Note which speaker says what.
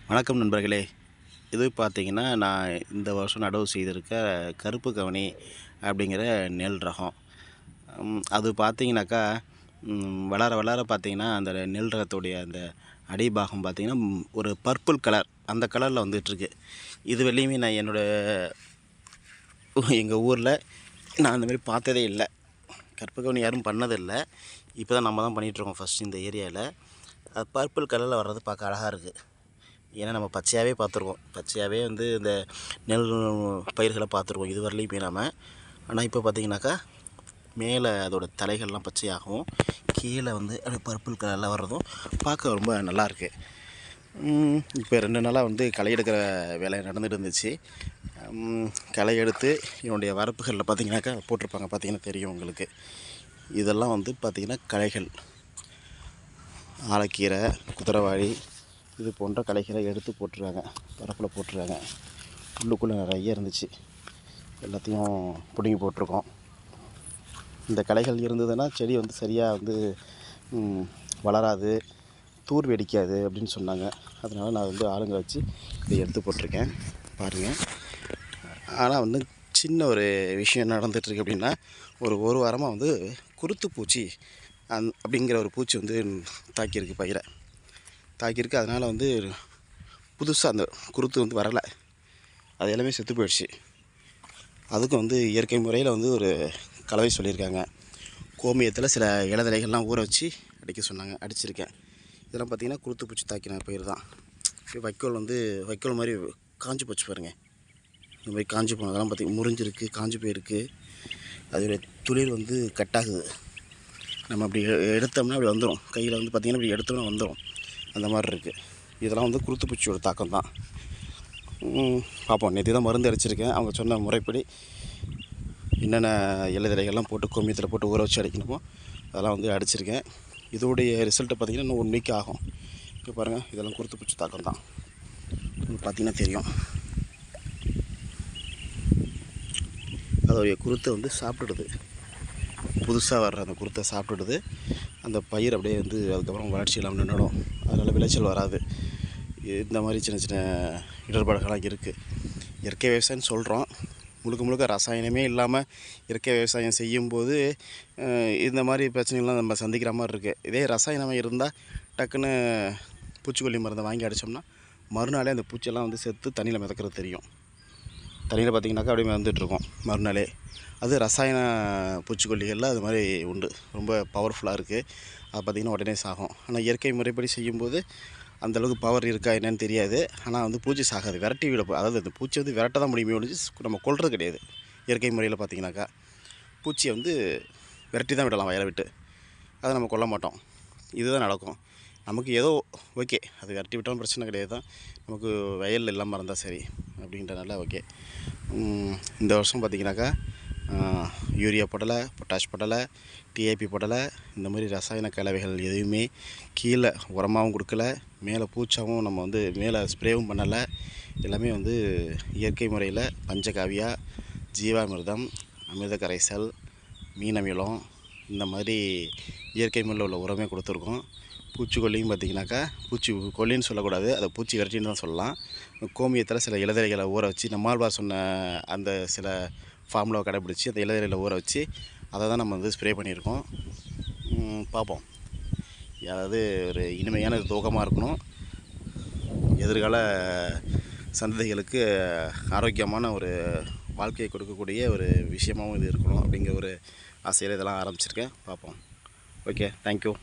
Speaker 1: வணக்கம் நண்பர்களே. இது பார்த்தீங்கன்னா, நான் இந்த வருஷம் நடவு செய்திருக்க கருப்பு கவனி அப்படிங்கிற நெல் ரகம். அது பார்த்தீங்கன்னாக்கா, வளர வளர பார்த்தீங்கன்னா, அந்த நெல் ரகத்துடைய அந்த அடிபாகம் பார்த்தீங்கன்னா, ஒரு பர்பிள் கலர் அந்த கலரில் வந்துட்டுருக்கு. இது வரையுமே நான் எங்கள் ஊரில் நான் அந்தமாரி பார்த்ததே இல்லை. கருப்பு கவனி யாரும் பண்ணதில்லை. இப்போ தான் நம்ம தான் பண்ணிகிட்ருக்கோம் ஃபஸ்ட் இந்த ஏரியாவில். அது பர்பிள் கலரில் வர்றது பார்க்க அழகாக இருக்குது. ஏன்னா நம்ம பச்சையாகவே பார்த்துருக்கோம். பச்சையாகவே இந்த நெல் பயிர்களை பார்த்துருக்கோம் இது வரலையுமே நாம். ஆனால் இப்போ பார்த்திங்கனாக்கா மேலே அதோடய தலைகள்லாம் பச்சையாகவும் கீழே அப்படியே பர்பிள் கலரில் வர்றதும் பார்க்க ரொம்ப நல்லாயிருக்கு. இப்போ 2 நாளாக களை எடுக்கிற வேலை நடந்துகிட்டு இருந்துச்சு. களை எடுத்து என்னுடைய வரப்புகளில் பார்த்திங்கனாக்கா போட்டிருப்பாங்க, பார்த்திங்கன்னா தெரியும் உங்களுக்கு. இதெல்லாம் பார்த்திங்கன்னா களைகள், ஆலக்கீரை, குதிரைவாழி இது போன்ற களைகளை எடுத்து போட்டுருக்காங்க, பரப்பில் போட்டுருக்காங்க. உள்ளுக்குள்ளே நிறைய இருந்துச்சு, எல்லாத்தையும் பிடுங்கி போட்டிருக்கோம். இந்த களைகள் இருந்ததுன்னா செடி சரியாக வளராது, தூர் வெடிக்காது அப்படின்னு சொன்னாங்க. அதனால் நான் ஆளுங்களை வச்சு இதை எடுத்து போட்டிருக்கேன், பாருங்கள். ஆனால் சின்ன ஒரு விஷயம் நடந்துகிட்ருக்கு. அப்படின்னா ஒரு வாரமாக குருத்து பூச்சி அப்படிங்கிற ஒரு பூச்சி தாக்கியிருக்கு, பயிரை தாக்கியிருக்கு. அதனால் புதுசாக அந்த குருத்து வரலை, அது எல்லாமே செத்து போயிடுச்சு. அதுக்கும் இயற்கை முறையில் ஒரு கலவை சொல்லியிருக்காங்க. கோமியத்தில் சில இலதலைகள்லாம் ஊற வச்சு அடிக்க சொன்னாங்க, அடிச்சிருக்கேன். இதெல்லாம் பார்த்திங்கன்னா குருத்து பூச்சி தாக்கின பயிர் தான். வைக்கோல் வைக்கோல் மாதிரி காஞ்சி போச்சு பாருங்கள். இந்த மாதிரி காஞ்சி போனதெல்லாம் பார்த்திங்கன்னா முறிஞ்சிருக்கு, காஞ்சி போயிருக்கு. அதோடைய துளிர் கட்டாகுது. நம்ம அப்படி எடுத்தோம்னா அப்படி வந்துடும், கையில் பார்த்திங்கன்னா இப்படி எடுத்தோம்னா வந்துடும், அந்த மாதிரி இருக்குது. இதெல்லாம் குருத்து பூச்சியோட தாக்கம் தான். பார்ப்போம். நேற்று தான் மருந்து அடிச்சிருக்கேன். அவங்க சொன்ன முறைப்படி என்னென்ன இலைதலைகள்லாம் போட்டு கோமியத்தில் போட்டு ஊற வச்சு அடிக்கணுமோ அதெல்லாம் அடிச்சிருக்கேன். இதோடைய ரிசல்ட்டை பார்த்திங்கன்னா இன்னும் 1 வீக் ஆகும். இப்போ பாருங்கள், இதெல்லாம் குருத்து பூச்சி தாக்கம் தான், பார்த்திங்கன்னா தெரியும். அதோடைய குருத்தை சாப்பிட்டுடுது, புதுசாக வர்ற அந்த குருத்தை சாப்பிட்டுடுது. அந்த பயிர் அப்படியே அதுக்கப்புறம் வளர்ச்சி இல்லாமல் நின்றுடும். அதனால் விளைச்சல் வராது. இந்த மாதிரி சின்ன சின்ன இடர்பாடுகள்லாம் இருக்குது. இயற்கை விவசாயம்னு சொல்கிறோம், முழுக்க ரசாயனமே இல்லாமல் இயற்கை விவசாயம் செய்யும்போது இந்த மாதிரி பிரச்சனைகள்லாம் நம்ம சந்திக்கிற மாதிரி இருக்குது. இதே ரசாயனமாக இருந்தால் டக்குன்னு பூச்சிக்கொல்லி மருந்தை வாங்கி அடித்தோம்னா மறுநாளே அந்த பூச்சியெல்லாம் செத்து தண்ணியில் மிதக்கிறது தெரியும். தண்ணியில் பார்த்திங்கனாக்கா அப்படியே மிதந்துட்டுருக்கோம் மறுநாளே. அது ரசாயன பூச்சிக்கொல்லிகளில் அது மாதிரி உண்டு, ரொம்ப பவர்ஃபுல்லாக இருக்குது. அது பார்த்திங்கன்னா உடனே சாகும். ஆனால் இயற்கை முறைப்படி செய்யும்போது அந்தளவுக்கு பவர் இருக்கா என்னன்னு தெரியாது. ஆனால் பூச்சி சாகாது, விரட்டி விட. அதாவது அந்த பூச்சி விரட்ட தான் முடியுமே ஒழிஞ்சு நம்ம கொல்றது கிடையாது. இயற்கை முறையில் பார்த்திங்கனாக்கா பூச்சியை விரட்டி தான் விடலாம் வயலை விட்டு, அதை நம்ம கொல்ல மாட்டோம். இதுதான் நடக்கும். நமக்கு ஏதோ ஓகே, அது விரட்டி விட்டாலும் பிரச்சனை கிடையாது தான், நமக்கு வயலில் இல்லாமல் இருந்தால் சரி அப்படின்றனால ஓகே. இந்த வருஷம் பார்த்திங்கனாக்கா யூரியா போடலை, பொட்டாஷ் போடலை, டிஏபி போடலை. இந்த மாதிரி ரசாயன கலவைகள் எதுவுமே கீழே உரமாகவும் கொடுக்கல, மேலே பூச்சாகவும் நம்ம மேலே ஸ்ப்ரேவும் பண்ணலை. எல்லாமே இயற்கை முறையில் பஞ்சகாவியா, ஜீவாமிர்தம், அமிர்த கரைசல், மீன் அமிலம், இந்த மாதிரி இயற்கை முறையில் உள்ள உரமே கொடுத்துருக்கோம். பூச்சிக்கொல்லியும் பார்த்திங்கனாக்கா பூச்சிக்கொல்லின்னு சொல்லக்கூடாது, அதை பூச்சி விரட்டின்னு தான் சொல்லலாம். கோமியத்தில் சில இலதலைகளை ஊற வச்சு நம்மாழ்வார் சொன்ன அந்த சில ஃபார்முலாவை கடைப்பிடிச்சி அந்த இலதலையில் ஊற வச்சு அதை தான் நம்ம ஸ்ப்ரே பண்ணியிருக்கோம். பார்ப்போம். அதாவது ஒரு இனிமையான தூக்கமாக இருக்கணும், எதிர்கால சந்ததிகளுக்கு ஆரோக்கியமான ஒரு வாழ்க்கையை கொடுக்கக்கூடிய ஒரு விஷயமாகவும் இது இருக்கணும் அப்படிங்கிற ஒரு ஆசையில் இதெல்லாம் ஆரம்பிச்சிருக்கேன். பார்ப்போம். Okay, thank you.